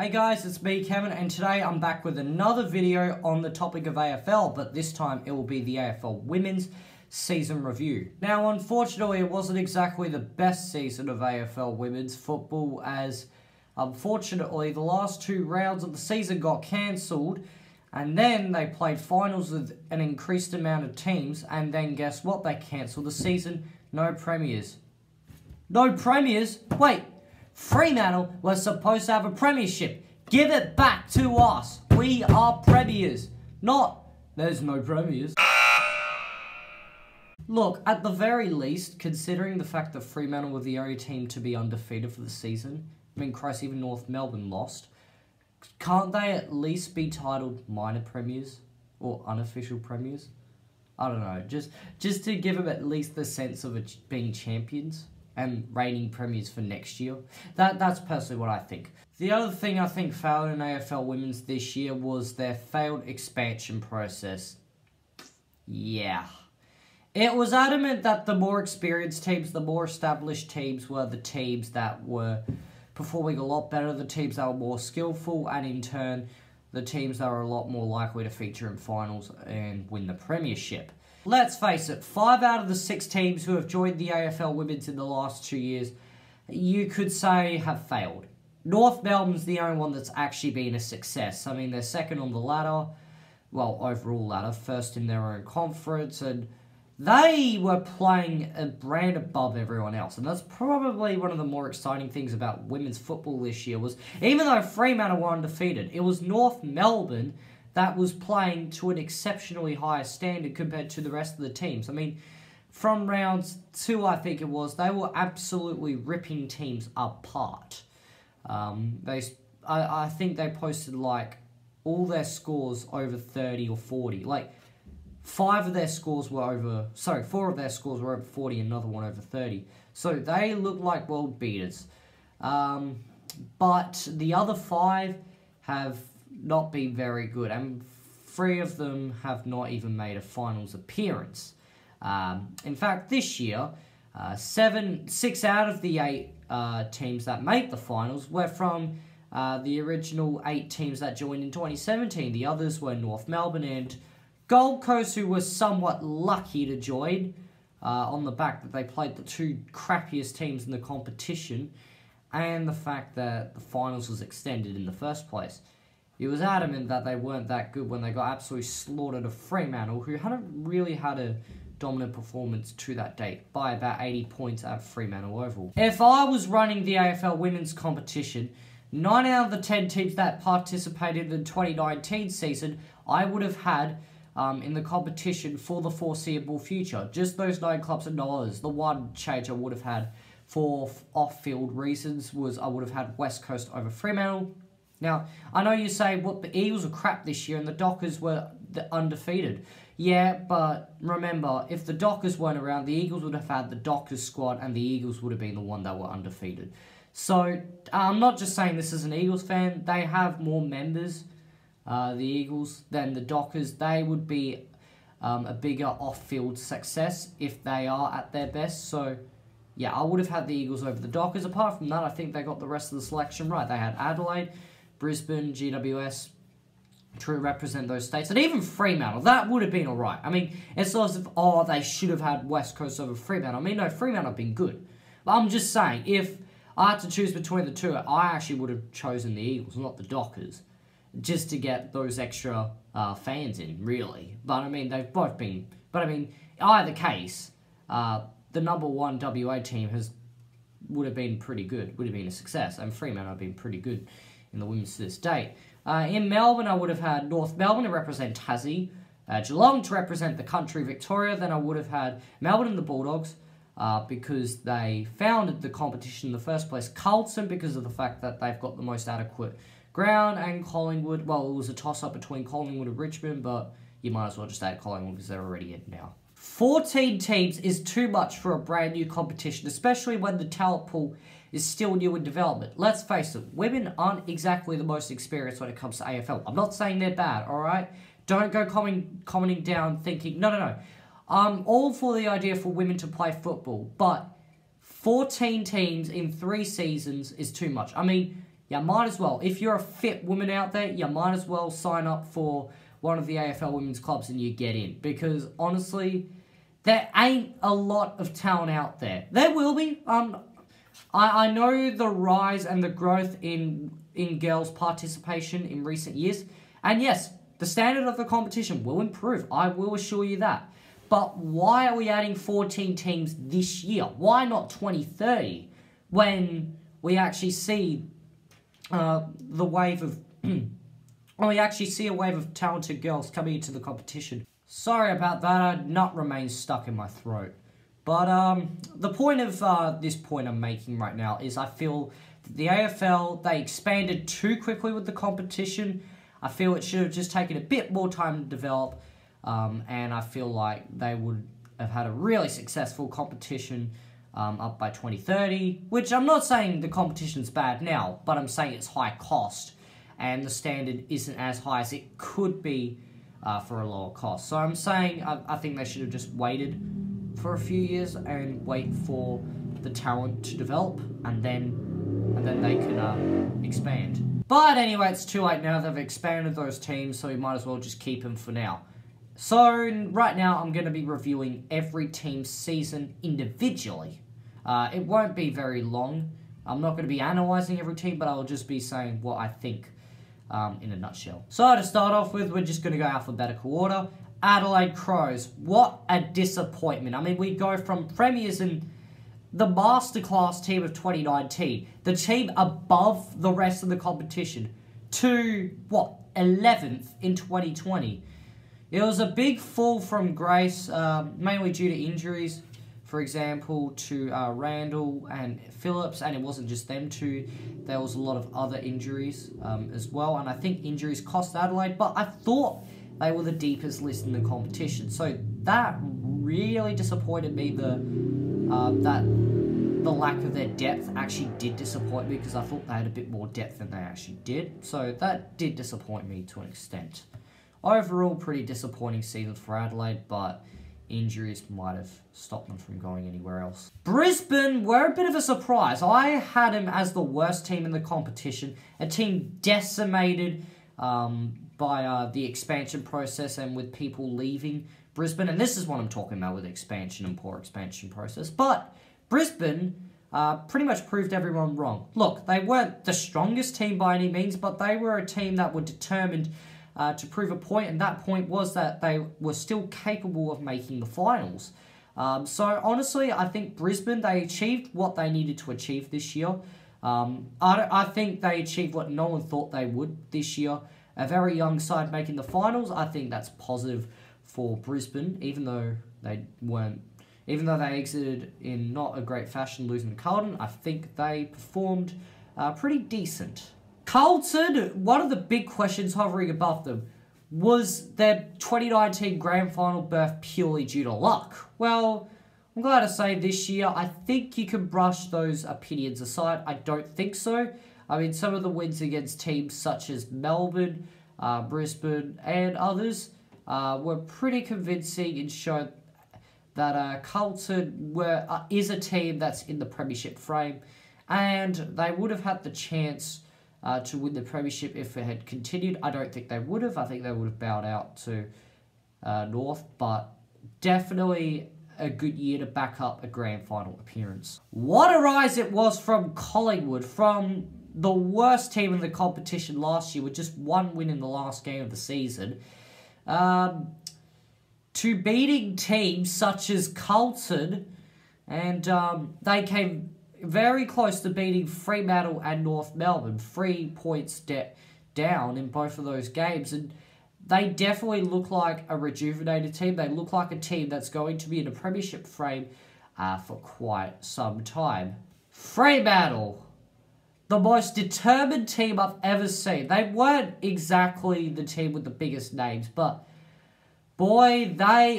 Hey guys, it's me Kevin, and today I'm back with another video on the topic of AFL, but this time it will be the AFL Women's season review. Now, unfortunately, it wasn't exactly the best season of AFL Women's football, as unfortunately the last two rounds of the season got cancelled, and then they played finals with an increased amount of teams, and then guess what? They cancelled the season. No premiers. No premiers? Wait! Fremantle was supposed to have a premiership. Give it back to us. We are premiers. Not, there's no premiers. Look, at the very least, considering the fact that Fremantle were the only team to be undefeated for the season, I mean, Christ, even North Melbourne lost, can't they at least be titled minor premiers? Or unofficial premiers? I don't know, just to give them at least the sense of being champions and reigning premiers for next year. That's personally what I think. The other thing I think failed in AFL Women's this year was their failed expansion process. Yeah. It was adamant that the more experienced teams, the more established teams were the teams that were performing a lot better, the teams that were more skillful, and in turn, the teams that are a lot more likely to feature in finals and win the premiership. Let's face it, 5 out of the 6 teams who have joined the AFL Women's in the last 2 years, you could say have failed. North Melbourne's the only one that's actually been a success. I mean, they're second on the ladder, well, overall ladder, first in their own conference, and they were playing a brand above everyone else. And that's probably one of the more exciting things about women's football this year was, even though Fremantle were undefeated, it was North Melbourne that was playing to an exceptionally higher standard compared to the rest of the teams. I mean, from round 2, I think it was, they were absolutely ripping teams apart. I think they posted, like, all their scores over 30 or 40. Like, 4 of their scores were over 40, another one over 30. So they looked like world beaters. But the other 5 have not been very good, and 3 of them have not even made a finals appearance. In fact, this year, 6 out of the 8 teams that made the finals were from the original 8 teams that joined in 2017. The others were North Melbourne and Gold Coast, who were somewhat lucky to join on the back that they played the 2 crappiest teams in the competition, and the fact that the finals was extended in the first place. He was adamant that they weren't that good when they got absolutely slaughtered of Fremantle, who hadn't really had a dominant performance to that date, by about 80 points at Fremantle Oval. If I was running the AFL Women's competition, 9 out of the 10 teams that participated in the 2019 season, I would have had in the competition for the foreseeable future. Just those 9 clubs and no others. The one change I would have had for off-field reasons was I would have had West Coast over Fremantle. Now, I know you say, what, the Eagles were crap this year and the Dockers were undefeated. Yeah, but remember, if the Dockers weren't around, the Eagles would have had the Dockers squad and the Eagles would have been the one that were undefeated. So, I'm not just saying this as an Eagles fan. They have more members, the Eagles, than the Dockers. They would be a bigger off-field success if they are at their best. So, yeah, I would have had the Eagles over the Dockers. Apart from that, I think they got the rest of the selection right. They had Adelaide, Brisbane, GWS to represent those states, and even Fremantle. That would have been alright. I mean, it's not as if, oh, they should have had West Coast over Fremantle. I mean, no, Fremantle have been good. But I'm just saying, if I had to choose between the two, I actually would have chosen the Eagles, not the Dockers, just to get those extra fans in, really. But, I mean, they've both been... But, I mean, in either case, the number 1 WA team would have been pretty good, would have been a success, and Fremantle have been pretty good in the women's to this date. In Melbourne, I would have had North Melbourne to represent Tassie, Geelong to represent the country Victoria, then I would have had Melbourne and the Bulldogs, because they founded the competition in the first place, CARLTON because of the fact that they've got the most adequate ground, and Collingwood, well, it was a toss-up between Collingwood and Richmond, but you might as well just add Collingwood because they're already in now. 14 teams is too much for a brand new competition, especially when the talent pool is still new in development. Let's face it, women aren't exactly the most experienced when it comes to AFL. I'm not saying they're bad, alright? Don't go commenting down thinking, no. I'm all for the idea for women to play football, but 14 teams in 3 seasons is too much. I mean, you might as well. If you're a fit woman out there, you might as well sign up for one of the AFL women's clubs and you get in. Because, honestly, there ain't a lot of talent out there. There will be. I know the rise and the growth in girls' participation in recent years. And yes, the standard of the competition will improve. I will assure you that. But why are we adding 14 teams this year? Why not 2030 when we actually see the wave of... when we actually see a wave of talented girls coming into the competition? Sorry about that, a nut remains stuck in my throat. But the point of this point I'm making right now is I feel that the AFL, they expanded too quickly with the competition. I feel it should have just taken a bit more time to develop. And I feel like they would have had a really successful competition up by 2030, which I'm not saying the competition's bad now, but I'm saying it's high cost, and the standard isn't as high as it could be for a lower cost. So I'm saying I think they should have just waited for a few years and wait for the talent to develop, and then they can expand. But anyway, it's too late now. They've expanded those teams, so we might as well just keep them for now. So, right now, I'm going to be reviewing every team's season individually. It won't be very long. I'm not going to be analysing every team, but I'll just be saying what I think in a nutshell. So, to start off with, we're just going to go alphabetical order. Adelaide Crows. What a disappointment. I mean, we go from premiers and the masterclass team of 2019, the team above the rest of the competition, to, 11th in 2020. It was a big fall from grace, mainly due to injuries, for example, to Randall and Phillips, and it wasn't just them two. There was a lot of other injuries as well, and I think injuries cost Adelaide, but I thought they were the deepest list in the competition. So that really disappointed me. That the lack of their depth actually did disappoint me, because I thought they had a bit more depth than they actually did. So that did disappoint me to an extent. Overall, pretty disappointing season for Adelaide, but injuries might have stopped them from going anywhere else. Brisbane were a bit of a surprise. I had them as the worst team in the competition, a team decimated by the expansion process and with people leaving Brisbane. And this is what I'm talking about with expansion and poor expansion process. But Brisbane pretty much proved everyone wrong. Look, they weren't the strongest team by any means, but they were a team that were determined to prove a point, and that point was that they were still capable of making the finals. So honestly, I think Brisbane, they achieved what they needed to achieve this year. I think they achieved what no one thought they would this year. A very young side making the finals. I think that's positive for Brisbane, even though they exited in not a great fashion, losing to CARLTON. I think they performed pretty decent. CARLTON, one of the big questions hovering above them, was their 2019 grand final berth purely due to luck? Well, I'm glad to say this year, I think you can brush those opinions aside. I don't think so. I mean, some of the wins against teams such as Melbourne, Brisbane, and others were pretty convincing and showed that CARLTON is a team that's in the premiership frame, and they would have had the chance to win the premiership if it had continued. I don't think they would have. I think they would have bowed out to North, but definitely a good year to back up a grand final appearance. What a rise it was from Collingwood, from the worst team in the competition last year with just one win in the last game of the season, to beating teams such as CARLTON, and they came very close to beating Fremantle and North Melbourne, 3 points down in both of those games, and they definitely look like a rejuvenated team. They look like a team that's going to be in a premiership frame for quite some time. Fremantle, the most determined team I've ever seen. They weren't exactly the team with the biggest names, but boy,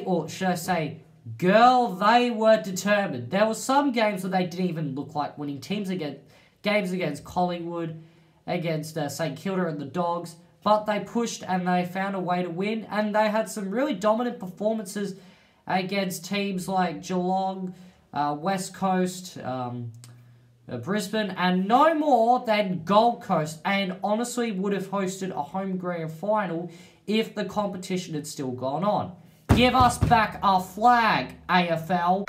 or should I say, girl, they were determined. There were some games where they didn't even look like winning games against Collingwood, against St Kilda and the Dogs, but they pushed and they found a way to win, and they had some really dominant performances against teams like Geelong, West Coast, Brisbane, and no more than Gold Coast, and honestly would have hosted a home grand final if the competition had still gone on. Give us back our flag, AFL.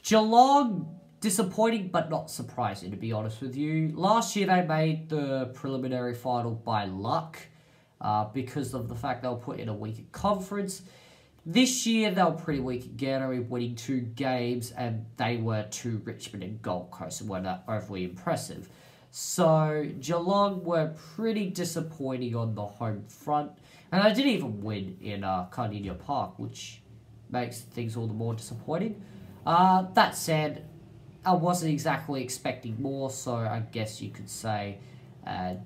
Geelong, disappointing but not surprising, to be honest with you. Last year they made the preliminary final by luck because of the fact they were put in a weaker conference. This year they were pretty weak again, only winning 2 games, and they were to Richmond and Gold Coast and were not overly impressive. So Geelong were pretty disappointing on the home front, and they didn't even win in Cardinia Park, which makes things all the more disappointing. That said, I wasn't exactly expecting more, so I guess you could say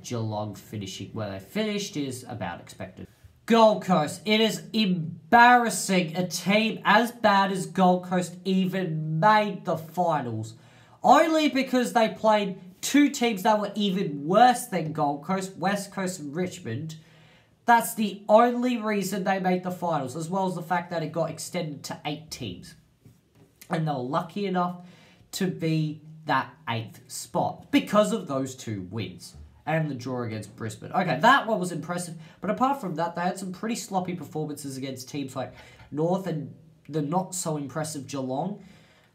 Geelong finishing where they finished is about expected. Gold Coast. It is embarrassing a team as bad as Gold Coast even made the finals. Only because they played 2 teams that were even worse than Gold Coast, West Coast and Richmond. That's the only reason they made the finals, as well as the fact that it got extended to 8 teams. And they were lucky enough to be that 8th spot because of those 2 wins. And the draw against Brisbane. Okay, that one was impressive. But apart from that, they had some pretty sloppy performances against teams like North and the not-so-impressive Geelong.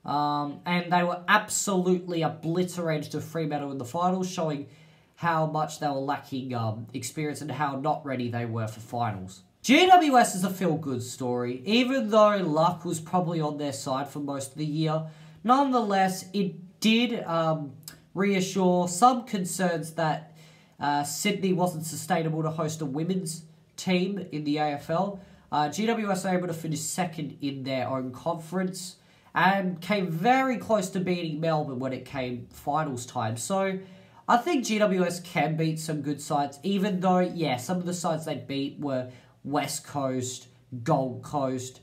And they were absolutely obliterated to Fremantle in the finals, showing how much they were lacking experience and how not ready they were for finals. GWS is a feel-good story. Even though luck was probably on their side for most of the year, nonetheless, it did reassure some concerns that Sydney wasn't sustainable to host a women's team in the AFL. GWS were able to finish 2nd in their own conference and came very close to beating Melbourne when it came finals time. So I think GWS can beat some good sides, even though, yeah, some of the sides they beat were West Coast, Gold Coast,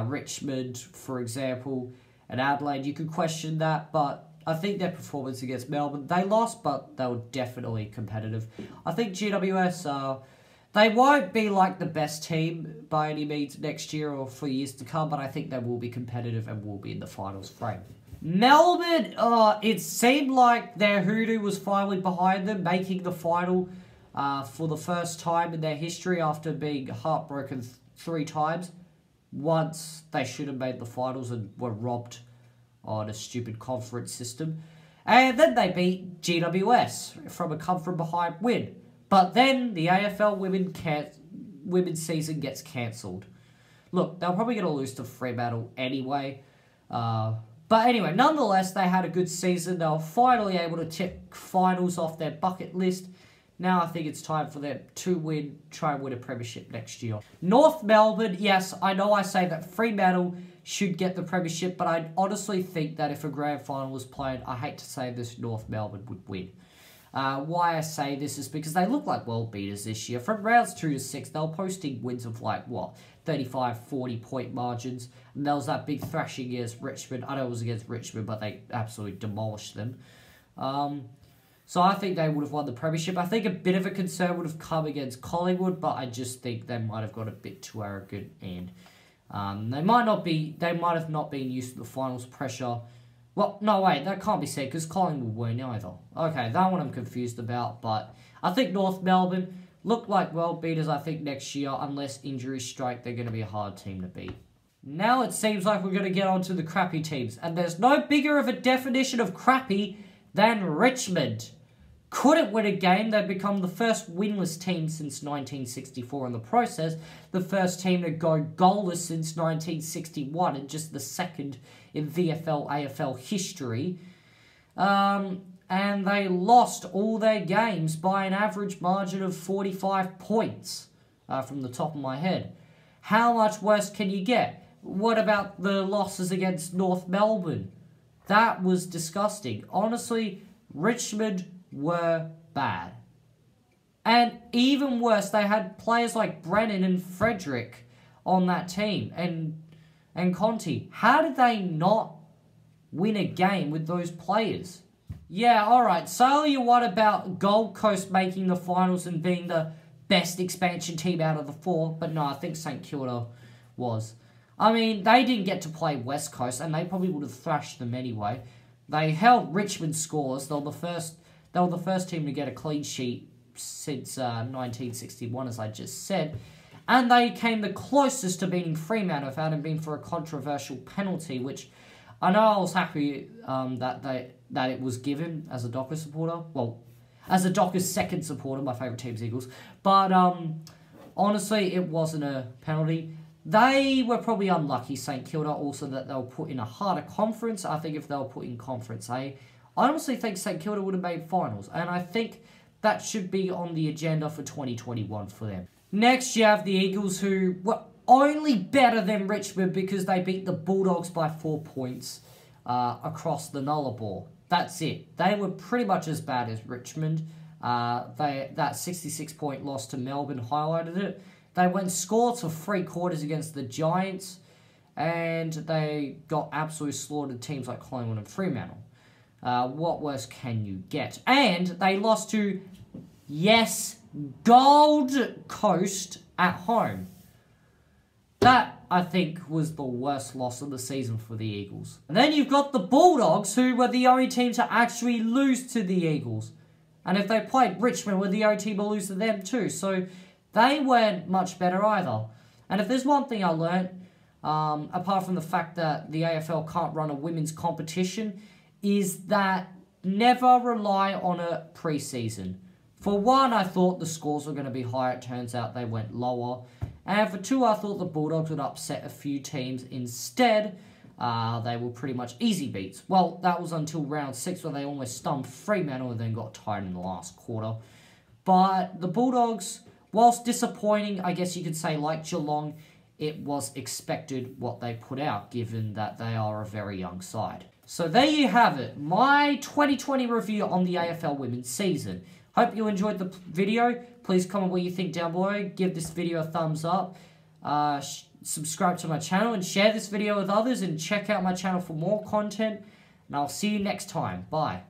Richmond, for example, and Adelaide. You could question that, but I think their performance against Melbourne, they lost, but they were definitely competitive. I think GWS, they won't be like the best team by any means next year or for years to come, but I think they will be competitive and will be in the finals frame. Melbourne, it seemed like their hoodoo was finally behind them, making the final for the first time in their history after being heartbroken 3 times. Once they should have made the finals and were robbed on a stupid conference system. And then they beat GWS from a come-from-behind win. But then the AFL women's season gets cancelled. Look, they're probably going to lose to Fremantle anyway. But anyway, nonetheless, they had a good season. They were finally able to tick finals off their bucket list. Now I think it's time for them to try and win a premiership next year. North Melbourne, yes, I know I say that Fremantle should get the premiership, but I honestly think that if a grand final was played, I hate to say this, North Melbourne would win. Why I say this is because they look like world beaters this year. From rounds 2 to 6, they were posting wins of like, what, 35, 40-point margins. And there was that big thrashing against Richmond. I know it was against Richmond, but they absolutely demolished them. So I think they would have won the premiership. I think a bit of a concern would have come against Collingwood, but I just think they might have got a bit too arrogant, and they might have not been used to the finals pressure. Well, no, wait, that can't be said, because Collingwood weren't either. Okay, that one I'm confused about, but I think North Melbourne look like world beaters. I think next year, unless injuries strike, they're going to be a hard team to beat. Now it seems like we're going to get on to the crappy teams, and there's no bigger of a definition of crappy than Richmond. Couldn't win a game. They've become the first winless team since 1964 in the process, the first team to go goalless since 1961, and just the second in VFL AFL history. And they lost all their games by an average margin of 45 points, from the top of my head. How much worse can you get? What about the losses against North Melbourne? That was disgusting. Honestly, Richmond were bad. And even worse, they had players like Brennan and Frederick on that team, and Conti. How did they not win a game with those players? Yeah, alright, so you what about Gold Coast making the finals and being the best expansion team out of the 4, but no, I think St Kilda was. I mean, they didn't get to play West Coast, and they probably would have thrashed them anyway. They held Richmond's scores. They were the first team to get a clean sheet since 1961, as I just said. And they came the closest to beating Fremantle if it hadn't been for a controversial penalty, which I know I was happy that it was given as a Dockers supporter. Well, as a Dockers second supporter, my favourite team's Eagles. But honestly, it wasn't a penalty. They were probably unlucky, St Kilda, also that they were put in a harder conference. I think if they were put in Conference A, I honestly think St Kilda would have made finals. And I think that should be on the agenda for 2021 for them. Next, you have the Eagles, who were only better than Richmond because they beat the Bulldogs by 4 points across the Nullarbor. That's it. They were pretty much as bad as Richmond. That 66-point loss to Melbourne highlighted it. They went scored for 3 quarters against the Giants, and they got absolutely slaughtered teams like Collingwood and Fremantle. What worse can you get? And they lost to, yes, Gold Coast at home. That, I think, was the worst loss of the season for the Eagles. And then you've got the Bulldogs, who were the only team to actually lose to the Eagles. And if they played Richmond, were the only team to lose to them too. So they weren't much better either. And if there's one thing I learnt, apart from the fact that the AFL can't run a women's competition, is that never rely on a pre-season. For one, I thought the scores were going to be higher. It turns out they went lower. And for two, I thought the Bulldogs would upset a few teams. Instead, they were pretty much easy beats. Well, that was until round 6 where they almost stumped Fremantle and then got tied in the last quarter. But the Bulldogs, whilst disappointing, I guess you could say, like Geelong, it was expected what they put out, given that they are a very young side. So there you have it, my 2020 review on the AFL Women's season. Hope you enjoyed the video. Please comment what you think down below. Give this video a thumbs up. Subscribe to my channel and share this video with others. And check out my channel for more content. And I'll see you next time. Bye.